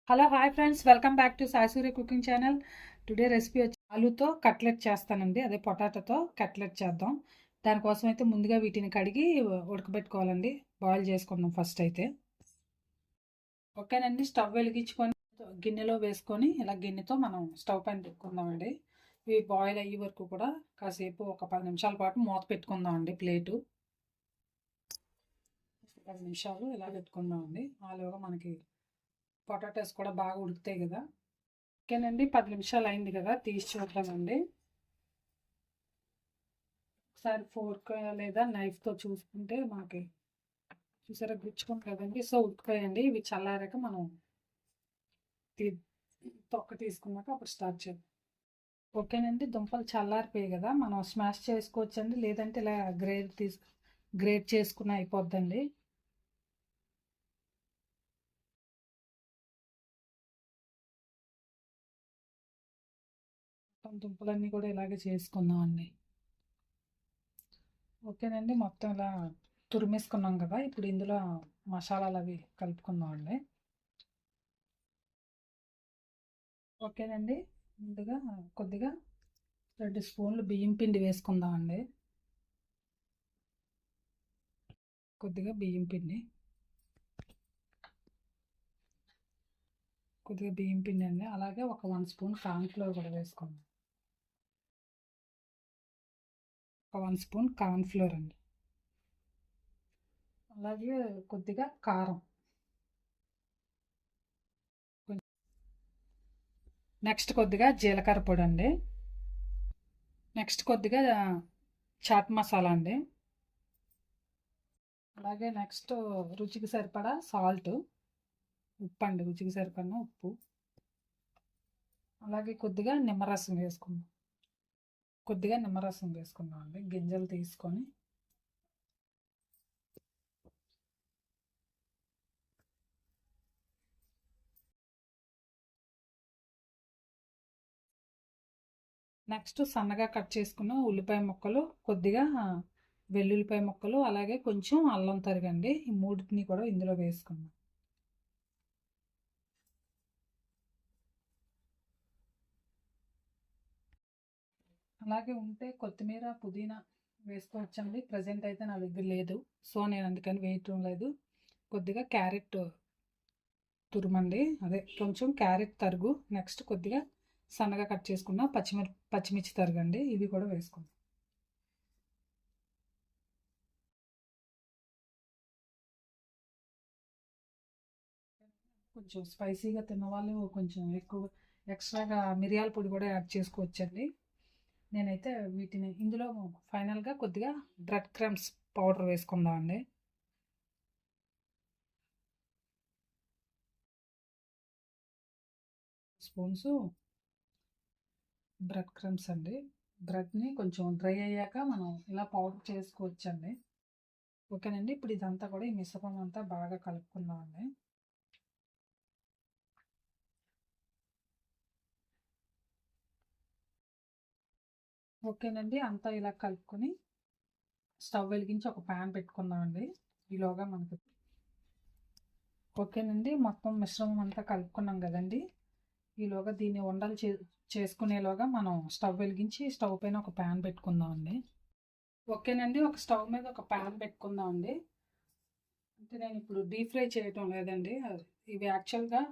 Hello hi friends, welcome back to Sai Surya cooking channel. Today recipe వచ్చి ఆలూతో cutlet చేస్తానండి. అదే పొటాటోతో cutlet చేద్దాం. దానికోసం అయితే ముందుగా వీటిని కడిగి ఉడకబెట్టుకోవాలండి. బాయిల్ చేసుకుందాం ఫస్ట్ అయితే. ఓకేనండి, స్టవ్ వెలిగించుకొని గిన్నెలో వేసుకొని ఇలా గిన్నెతో మనం స్టవ్ పైన పెట్టుకుందామండి. ఇవి బాయిల్ అయ్యే వరకు కూడా కాసేపు ఒక 10 నిమిషాల పాటు మూత పెట్టుకుందామండి. ప్లేటు 10 నిమిషాలు ఇలా పెట్టుకుందామండి. ఆలోగా మనకి పొటాటోస్ కూడా బాగా ఉడుకుతాయి కదా. ఓకేనండి, 10 నిమిషాలు అయింది కదా, తీసి చూద్దామండి. ఒకసారి ఫోర్క్ లేదా నైఫ్తో చూసుకుంటే మనకి చూసారా గుచ్చుకుంది కదండి. సో ఉడికిపోయండి. ఇవి చల్లారాక మనం తొక్క తీసుకున్నాక అప్పుడు స్టార్ట్ చేద్దాం. ఓకేనండి, దుంపలు చల్లారిపోయాయి కదా, మనం స్మాష్ చేసుకోవచ్చండి. లేదంటే ఇలా గ్రేట్ చేసుకుని అయిపోద్దండి. దుంపలన్నీ కూడా ఇలాగే చేసుకుందాం అండి. ఓకేనండి, మొత్తం ఇలా తురిమేసుకున్నాం కదా. ఇప్పుడు ఇందులో మసాలాలు అవి కలుపుకుందాం అండి. ఓకేనండి, ముందుగా కొద్దిగా 2 స్పూన్లు బియ్యం పిండి వేసుకుందాం అండి. కొద్దిగా బియ్యం పిండి అండి. అలాగే ఒక 1 స్పూన్ కార్న్ఫ్లోర్ కూడా వేసుకుందాం. ఒక 1 స్పూన్ కార్న్ఫ్లోర్ అండి. అలాగే కొద్దిగా కారం. నెక్స్ట్ కొద్దిగా జీలకర్ర పొడి అండి. నెక్స్ట్ కొద్దిగా చాట్ మసాలా అండి. అలాగే నెక్స్ట్ రుచికి సరిపడా సాల్ట్, ఉప్పు అండి, రుచికి సరిపడిన ఉప్పు. అలాగే కొద్దిగా నిమ్మరసం వేసుకుందాం. అండి, గింజలు తీసుకొని. నెక్స్ట్ సన్నగా కట్ చేసుకున్న ఉల్లిపాయ ముక్కలు, కొద్దిగా వెల్లుల్లిపాయ ముక్కలు, అలాగే కొంచెం అల్లం తరగండి. ఈ మూడింటిని కూడా ఇందులో వేసుకున్నాం. అలాగే ఉంటే కొత్తిమీర, పుదీనా వేసుకోవచ్చండి. ప్రజెంట్ అయితే నా దగ్గర లేదు, సో నేను అందుకని వేయటం లేదు. కొద్దిగా క్యారెట్ తురుమండి, అదే కొంచెం క్యారెట్ తరుగు. నెక్స్ట్ కొద్దిగా సన్నగా కట్ చేసుకున్న పచ్చిమిర్చి తరగండి, ఇవి కూడా వేసుకుందాం. కొంచెం స్పైసీగా తిన్నవాళ్ళు కొంచెం ఎక్కువ ఎక్స్ట్రాగా మిరియాల పొడి కూడా యాడ్ చేసుకోవచ్చండి. నేనైతే వీటిని ఇందులో ఫైనల్గా కొద్దిగా బ్రెడ్ క్రమ్స్ పౌడర్ వేసుకుందాం అండి. స్పూన్స్ బ్రెడ్ క్రమ్స్ అండి. బ్రెడ్ని కొంచెం డ్రై అయ్యాక మనం ఇలా పౌడర్ చేసుకోవచ్చండి. ఓకేనండి, ఇప్పుడు ఇదంతా కూడా ఈ మిశ్రమం అంతా బాగా కలుపుకుందాం అండి. ఓకేనండి, అంతా ఇలా కలుపుకొని స్టవ్ వెలిగించి ఒక ప్యాన్ పెట్టుకుందాం అండి. ఈలోగా మనకి ఓకేనండి, మొత్తం మిశ్రమం అంతా కలుపుకున్నాం కదండి. ఈలోగా దీన్ని ఉండలు చేసుకునేలోగా మనం స్టవ్ వెలిగించి స్టవ్ పైన ఒక ప్యాన్ పెట్టుకుందాం అండి. ఓకేనండి, ఒక స్టవ్ మీద ఒక ప్యాన్ పెట్టుకుందాం అండి. అంటే నేను ఇప్పుడు డీప్ ఫ్రై చేయటం లేదండి. ఇవి యాక్చువల్గా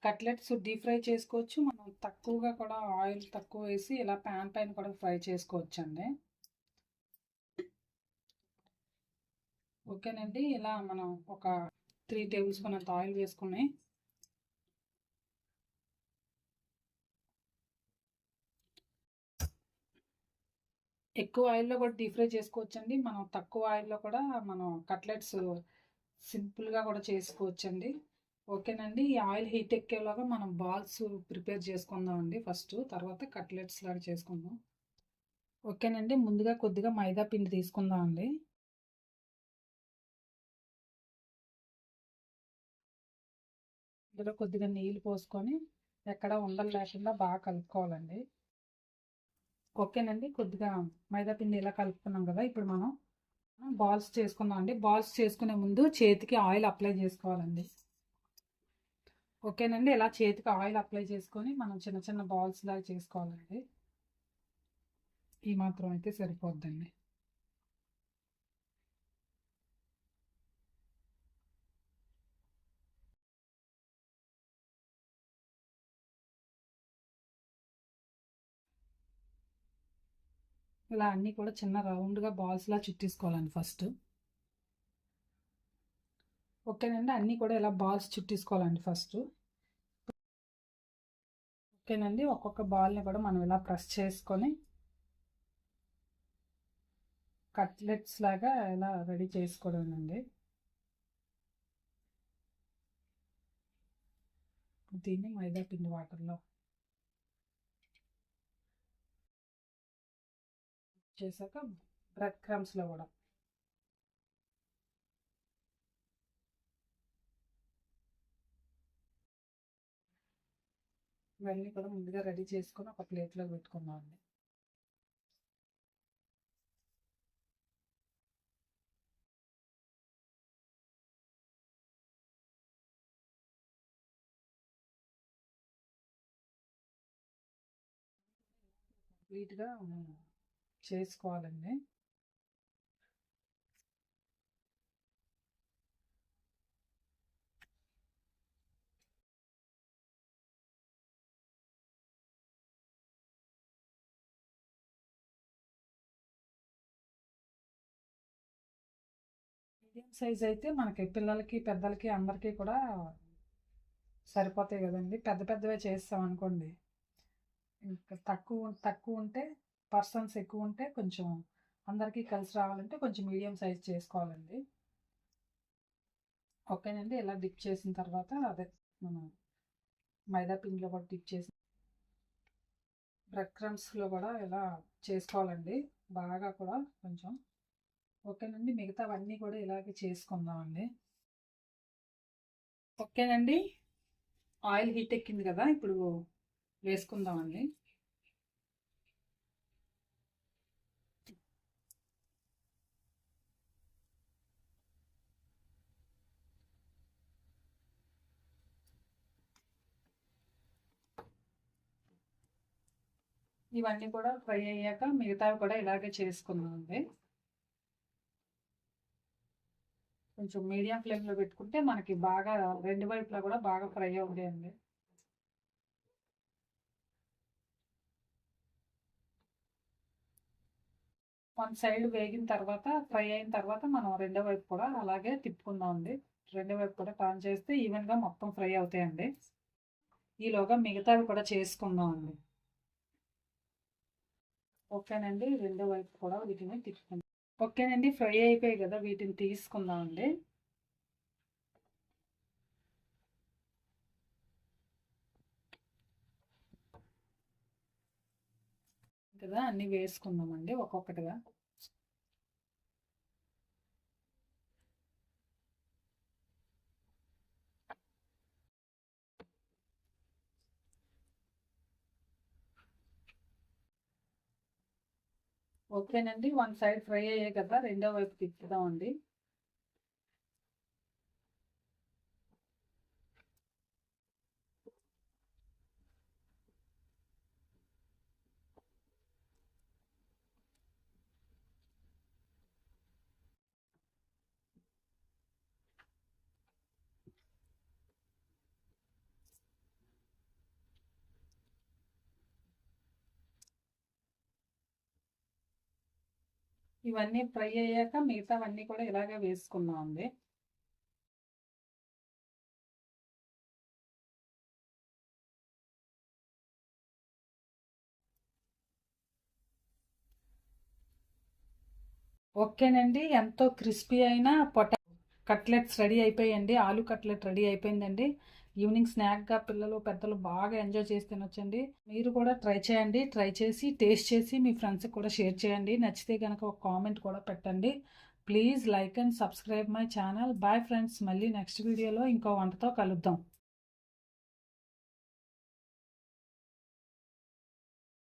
కట్లెట్స్ డీప్ ఫ్రై చేసుకోవచ్చు. మనం తక్కువగా కూడా ఆయిల్ తక్కువ వేసి ఇలా ప్యాన్ పైన కూడా ఫ్రై చేసుకోవచ్చు అండి. ఓకేనండి, ఇలా మనం ఒక 3 టేబుల్ స్పూన్ అంత ఆయిల్ వేసుకుని ఎక్కువ ఆయిల్లో కూడా డీప్ ఫ్రై చేసుకోవచ్చండి. మనం తక్కువ ఆయిల్లో కూడా మనం కట్లెట్స్ సింపుల్గా కూడా చేసుకోవచ్చండి. ఓకేనండి, ఈ ఆయిల్ హీట్ ఎక్కేలాగా మనం బాల్స్ ప్రిపేర్ చేసుకుందాం అండి ఫస్ట్, తర్వాత కట్లెట్స్ లాగా చేసుకుందాం. ఓకేనండి, ముందుగా కొద్దిగా మైదా పిండి తీసుకుందాం అండి. ఇందులో కొద్దిగా నీళ్ళు పోసుకొని ఎక్కడ ఉండలు లేకుండా బాగా కలుపుకోవాలండి. ఓకేనండి, కొద్దిగా మైదా పిండి ఇలా కలుపుకున్నాం కదా. ఇప్పుడు మనం బాల్స్ చేసుకుందాం అండి. బాల్స్ చేసుకునే ముందు చేతికి ఆయిల్ అప్లై చేసుకోవాలండి. ఓకేనండి, ఇలా చేతికి ఆయిల్ అప్లై చేసుకొని మనం చిన్న చిన్న బాల్స్ లాగా చేసుకోవాలండి. ఈ మాత్రం అయితే సరిపోద్దండి. ఇలా అన్నీ కూడా చిన్న రౌండ్గా బాల్స్లా చుట్టేసుకోవాలండి ఫస్ట్. ఓకేనండి, అన్నీ కూడా ఇలా బాల్స్ చుట్టేసుకోవాలండి ఫస్ట్. ఓకేనండి, ఒక్కొక్క బాల్ని కూడా మనం ఇలా ప్రెస్ చేసుకొని కట్లెట్స్ లాగా ఇలా రెడీ చేసుకోవడం అండి. దీన్ని మైదా పిండి వాటర్లో చేశాక బ్రెడ్ క్రమ్స్లో కూడా ఇవన్నీ కూడా ముందుగా రెడీ చేసుకొని ఒక ప్లేట్లో పెట్టుకుందాం అండి. కంప్లీట్గా చేసుకోవాలండి. మీడియం సైజ్ అయితే మనకి పిల్లలకి పెద్దలకి అందరికీ కూడా సరిపోతాయి కదండి. పెద్ద పెద్దవే చేస్తాం అనుకోండి, ఇంకా తక్కువ తక్కువ ఉంటే పర్సన్స్ ఎక్కువ ఉంటే కొంచెం అందరికీ కలిసి రావాలంటే కొంచెం మీడియం సైజ్ చేసుకోవాలండి. ఓకేనండి, ఇలా డిప్ చేసిన తర్వాత అదే మనం మైదా పిండిలో కూడా డిప్ చేసి బ్రెడ్ క్రమ్స్లో కూడా ఇలా చేసుకోవాలండి బాగా కూడా కొంచెం. ఓకేనండి, మిగతావన్నీ కూడా ఇలాగే చేసుకుందామండి. ఓకేనండి, ఆయిల్ హీట్ ఎక్కింది కదా, ఇప్పుడు వేసుకుందామండి. ఇవన్నీ కూడా ఫ్రై అయ్యాక మిగతావి కూడా ఇలాగే చేసుకుందామండి. కొంచెం మీడియం ఫ్లేమ్లో పెట్టుకుంటే మనకి బాగా రెండు వైపులా కూడా బాగా ఫ్రై అవుతాయండి. వన్ సైడ్ వేగిన తర్వాత ఫ్రై అయిన తర్వాత మనం రెండో వైపు కూడా అలాగే తిప్పుకుందామండి. రెండో వైపు కూడా టర్న్ చేస్తే ఈవెన్గా మొత్తం ఫ్రై అవుతాయండి. ఈలోగా మిగతావి కూడా చేసుకుందామండి. ఓకేనండి, రెండో వైపు కూడా వీటిని తిప్పుకుందాం. ఓకేనండి, ఫ్రై అయిపోయాయి కదా, వీటిని తీసుకుందామండి. కదా అన్నీ వేసుకుందామండి ఒక్కొక్కటిగా. ఓకేనండి, వన్ సైడ్ ఫ్రై అయ్యాయి కదా, రెండో వైపు తిప్పుదామండి. ఇవన్నీ ఫ్రై అయ్యాక మిగతావన్నీ కూడా ఇలాగే వేసుకుందామండి. ఓకేనండి, ఎంతో క్రిస్పీ అయిన కట్లెట్స్ రెడీ అయిపోయాయండి. ఆలు కట్లెట్ రెడీ అయిపోయిందండి. ఈవినింగ్ స్నాక్గా పిల్లలు పెద్దలు బాగా ఎంజాయ్ చేసి తినొచ్చండి. మీరు కూడా ట్రై చేయండి. ట్రై చేసి టేస్ట్ చేసి మీ ఫ్రెండ్స్కి కూడా షేర్ చేయండి. నచ్చితే కనుక ఒక కామెంట్ కూడా పెట్టండి. Please like and subscribe my channel. Bye friends, మళ్ళీ నెక్స్ట్ వీడియోలో ఇంకో వంటతో కలుద్దాం.